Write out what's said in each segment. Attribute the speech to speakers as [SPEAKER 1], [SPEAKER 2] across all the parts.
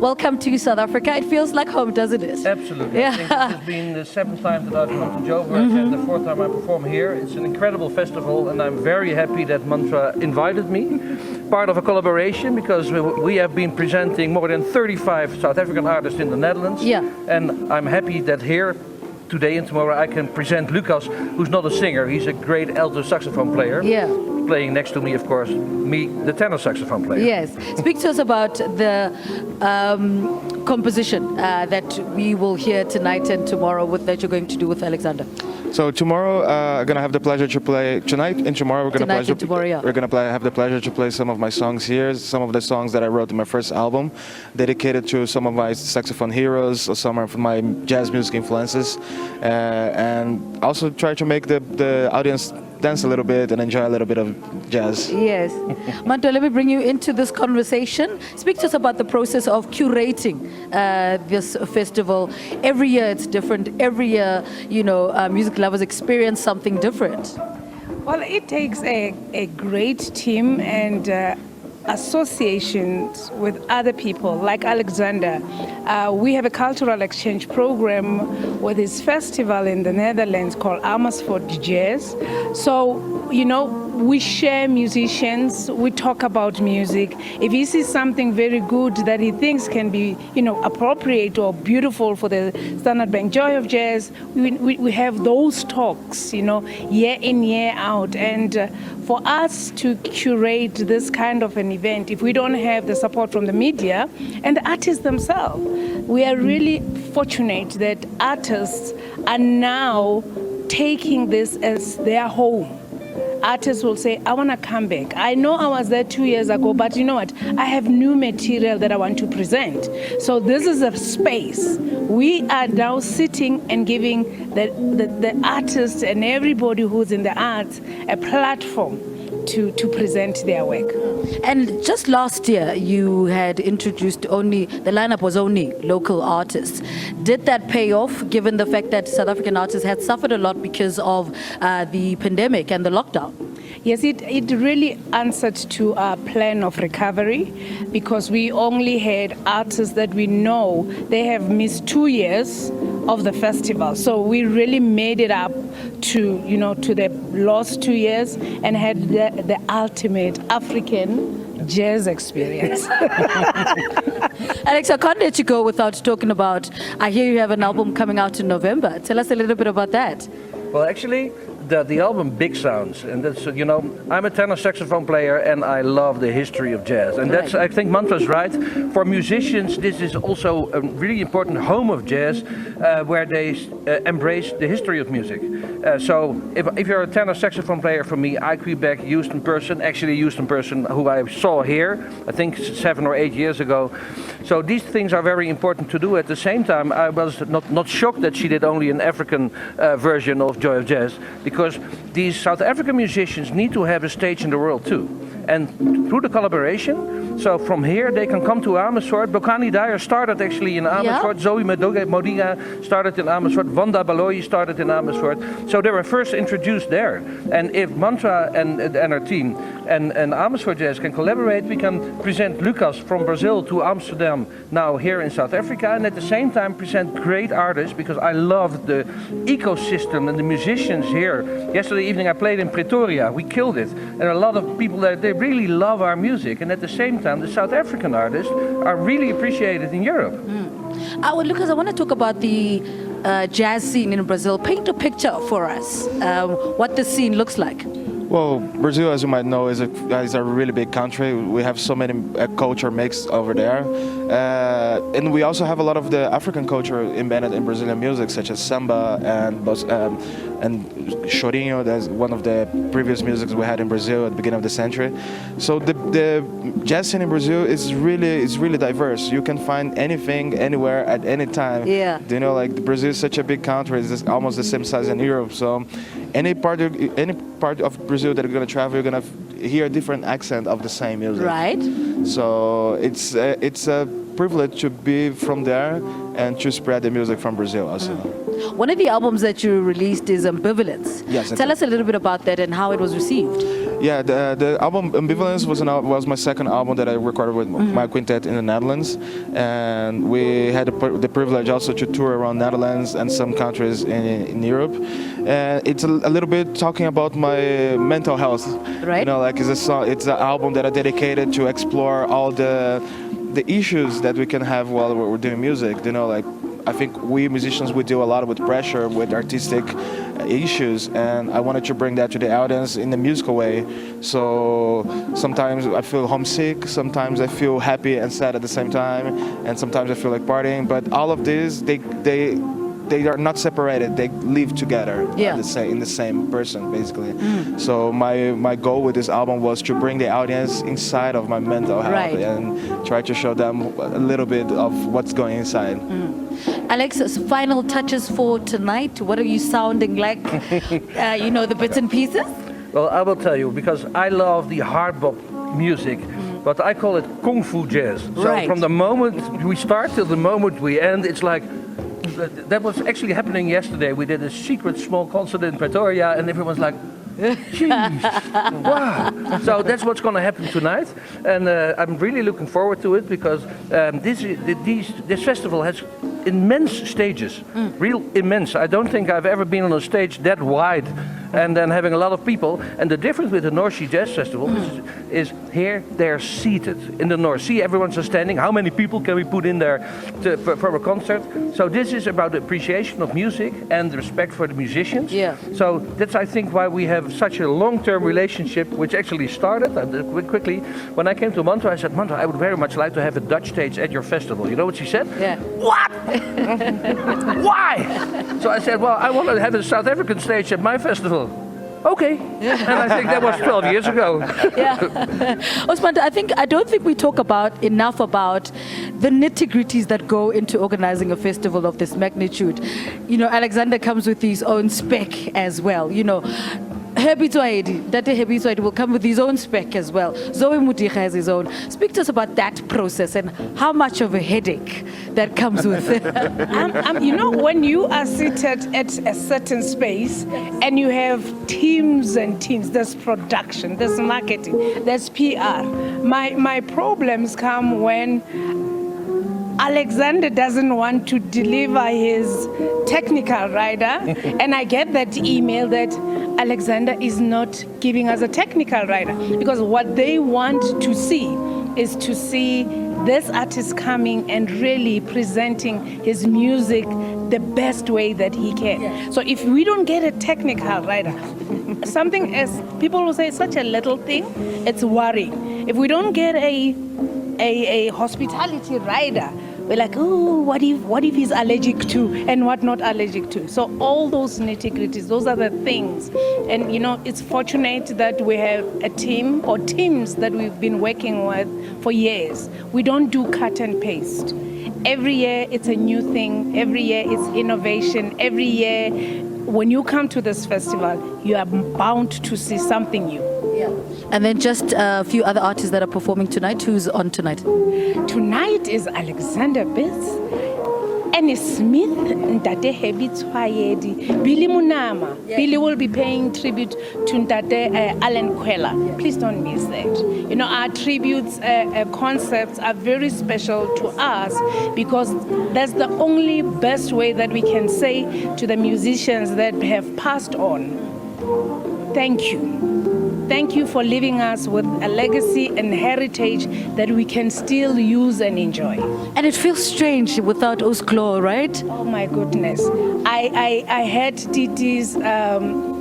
[SPEAKER 1] welcome to South Africa. It feels like home, doesn't it?
[SPEAKER 2] Absolutely.
[SPEAKER 1] Yeah.
[SPEAKER 2] I think this has been the 7th time that I've come to Joburg and the 4th time I perform here. It's an incredible festival and I'm very happy that Mantra invited me. Part of a collaboration because we have been presenting more than 35 South African artists in the Netherlands.
[SPEAKER 1] Yeah.
[SPEAKER 2] And I'm happy that here today and tomorrow I can present Lucas, who's not a singer. He's a great alto saxophone player.
[SPEAKER 1] Yeah.
[SPEAKER 2] Playing next to me, of course, me, the tenor saxophone player.
[SPEAKER 1] Yes. Speak to us about the composition that we will hear tonight and tomorrow that you're going to do with Alexander.
[SPEAKER 3] So tomorrow, I'm gonna have the pleasure to play tonight, and tomorrow we're gonna have the pleasure to play some of my songs here, some of the songs that I wrote in my first album, dedicated to some of my saxophone heroes, or some of my jazz music influences, and also try to make the audience dance a little bit and enjoy a little bit of jazz.
[SPEAKER 1] Yes. Manto, let me bring you into this conversation. Speak to us about the process of curating this festival. Every year it's different. Every year, music lovers experience something different.
[SPEAKER 4] Well, it takes a great team and associations with other people like Alexander. We have a cultural exchange program with his festival in the Netherlands called Amersfoort Jazz. So, we share musicians, we talk about music. If he sees something very good that he thinks can be, appropriate or beautiful for the Standard Bank Joy of Jazz, we have those talks, year in, year out. And for us to curate this kind of an event, if we don't have the support from the media and the artists themselves, we are really fortunate that artists are now taking this as their home. Artists will say, I want to come back. I know I was there 2 years ago, but you know what? I have new material that I want to present. So this is a space. We are now sitting and giving the artists and everybody who's in the arts a platform to present their work.
[SPEAKER 1] And just last year, you had introduced the lineup was only local artists. Did that pay off, given the fact that South African artists had suffered a lot because of the pandemic and the lockdown?
[SPEAKER 4] Yes, it really answered to our plan of recovery because we only had artists that we know they have missed 2 years of the festival. So we really made it up to the lost 2 years and had the ultimate African jazz experience.
[SPEAKER 1] Alex, I can't let you go without talking about, I hear you have an album coming out in November. Tell us a little bit about that.
[SPEAKER 2] Well, actually, the album Big Sounds, and that's, I'm a tenor saxophone player and I love the history of jazz. And that's, I think Mantra's right. For musicians, this is also a really important home of jazz where they embrace the history of music. So if you're a tenor saxophone player, for me, I Quebec, Houston person, who I saw here, I think 7 or 8 years ago. So these things are very important to do. At the same time, I was not shocked that she did only an African version of Joy of Jazz, because these South African musicians need to have a stage in the world too. And through the collaboration, so from here they can come to Amersfoort. Bokani Dyer started actually in Amersfoort. Yeah. Zoe Modiga started in Amersfoort. Wanda Baloyi started in Amersfoort. So they were first introduced there. And if Mantra and her team and Amersfoort Jazz can collaborate, we can present Lucas from Brazil to Amsterdam now here in South Africa, and at the same time present great artists, because I love the ecosystem and the musicians here. Yesterday evening I played in Pretoria. We killed it. And a lot of people there, they really love our music, and at the same time the South African artists are really appreciated in Europe.
[SPEAKER 1] Well, Lucas, I want to talk about the jazz scene in Brazil. Paint a picture for us, what the scene looks like.
[SPEAKER 3] Well, Brazil, as you might know, is a really big country. We have so many culture mixed over there. And we also have a lot of the African culture embedded in Brazilian music, such as samba and chorinho. That's one of the previous musics we had in Brazil at the beginning of the century. So the jazz scene in Brazil is really diverse. You can find anything, anywhere, at any time.
[SPEAKER 1] Yeah.
[SPEAKER 3] Brazil is such a big country. It's almost the same size in Europe. So any part of Brazil that you're going to travel, you're going to hear a different accent of the same music.
[SPEAKER 1] Right.
[SPEAKER 3] So it's a privilege to be from there and to spread the music from Brazil also.
[SPEAKER 1] One of the albums that you released is Ambivalence.
[SPEAKER 3] Yes.
[SPEAKER 1] Tell us a little bit about that and how it was received.
[SPEAKER 3] Yeah, the album Ambivalence was my second album that I recorded with my quintet in the Netherlands, and we had the privilege also to tour around Netherlands and some countries in Europe. And it's a little bit talking about my mental health.
[SPEAKER 1] Right.
[SPEAKER 3] You know, like it's an album that I dedicated to explore all the issues that we can have while we're doing music. You know, like I think we musicians, we deal a lot with pressure, with artistic issues, and I wanted to bring that to the audience in a musical way. So sometimes I feel homesick, sometimes I feel happy and sad at the same time, and sometimes I feel like partying. But all of these, they are not separated. They live together in the same person, basically. So my goal with this album was to bring the audience inside of my mental health and try to show them a little bit of what's going inside.
[SPEAKER 1] Alex, final touches for tonight. What are you sounding like? The bits and pieces?
[SPEAKER 2] Well, I will tell you, because I love the hard bop music, but I call it Kung Fu jazz. So from the moment we start till the moment we end, it's like, that was actually happening yesterday. We did a secret small concert in Pretoria, and everyone's like, jeez, wow. So that's what's going to happen tonight, and I'm really looking forward to it, because this festival has immense stages, real immense. I don't think I've ever been on a stage that wide and then having a lot of people. And the difference with the North Sea Jazz Festival is here they're seated in the North Sea. Everyone's standing. How many people can we put in there for a concert? So this is about the appreciation of music and the respect for the musicians.
[SPEAKER 1] Yeah.
[SPEAKER 2] So that's, I think, why we have such a long-term relationship, which actually started quickly. When I came to Manto, I said, Manto, I would very much like to have a Dutch stage at your festival. You know what she said?
[SPEAKER 1] Yeah.
[SPEAKER 2] What? Why? So I said, well, I want to have a South African stage at my festival. Okay. And I think that was 12 years ago.
[SPEAKER 1] Osman, I don't think we talk enough about the nitty-gritties that go into organizing a festival of this magnitude. Alexander comes with his own spec as well. Herbie Tswaedi will come with his own spec as well. Zoe Mutiga has his own. Speak to us about that process and how much of a headache that comes with it.
[SPEAKER 4] When you are seated at a certain space and you have teams and teams, there's production, there's marketing, there's PR. My problems come when Alexander doesn't want to deliver his technical rider, and I get that email that Alexander is not giving us a technical rider, because what they want to see is to see this artist coming and really presenting his music the best way that he can. So if we don't get a technical rider, something as people will say, such a little thing, it's worrying. If we don't get a hospitality rider, we're like, oh, what if he's allergic to and what not allergic to? So all those nitty-gritties, those are the things. And it's fortunate that we have a team or teams that we've been working with for years. We don't do cut and paste. Every year it's a new thing. Every year it's innovation. Every year when you come to this festival, you are bound to see something new.
[SPEAKER 1] And then just a few other artists that are performing tonight. Who's on tonight?
[SPEAKER 4] Tonight is Alexander Bitz, Annie Smith, Ntate Hebi Tswaedi, Billy Munama. Billy will be paying tribute to Ntate Alan Kwela. Please don't miss that. Our tributes concepts are very special to us, because that's the only best way that we can say to the musicians that have passed on, thank you. Thank you for leaving us with a legacy and heritage that we can still use and enjoy.
[SPEAKER 1] And it feels strange without Osklo, right?
[SPEAKER 4] Oh my goodness. I had Titi's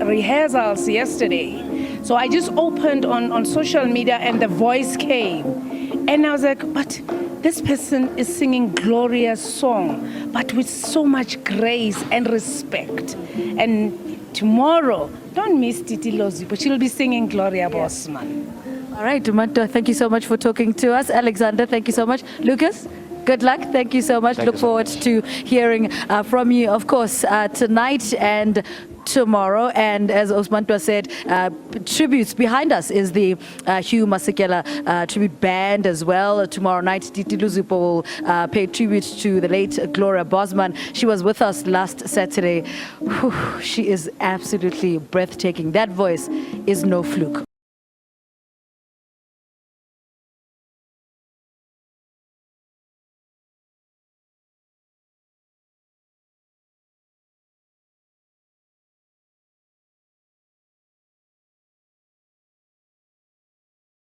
[SPEAKER 4] rehearsals yesterday. So I just opened on social media and the voice came. And I was like, but this person is singing glorious song, but with so much grace and respect. And tomorrow, don't miss Titi Lozipo. She'll be singing Gloria Bosman.
[SPEAKER 1] All right, Manto, thank you so much for talking to us. Alexander, thank you so much. Lucas, good luck. Thank you so much. Look forward to hearing from you, of course, tonight and tomorrow. And as Osmanto said, tributes behind us is the Hugh Masekela tribute band as well. Tomorrow night, Titi Luzipo will pay tribute to the late Gloria Bosman. She was with us last Saturday. Whew, she is absolutely breathtaking. That voice is no fluke.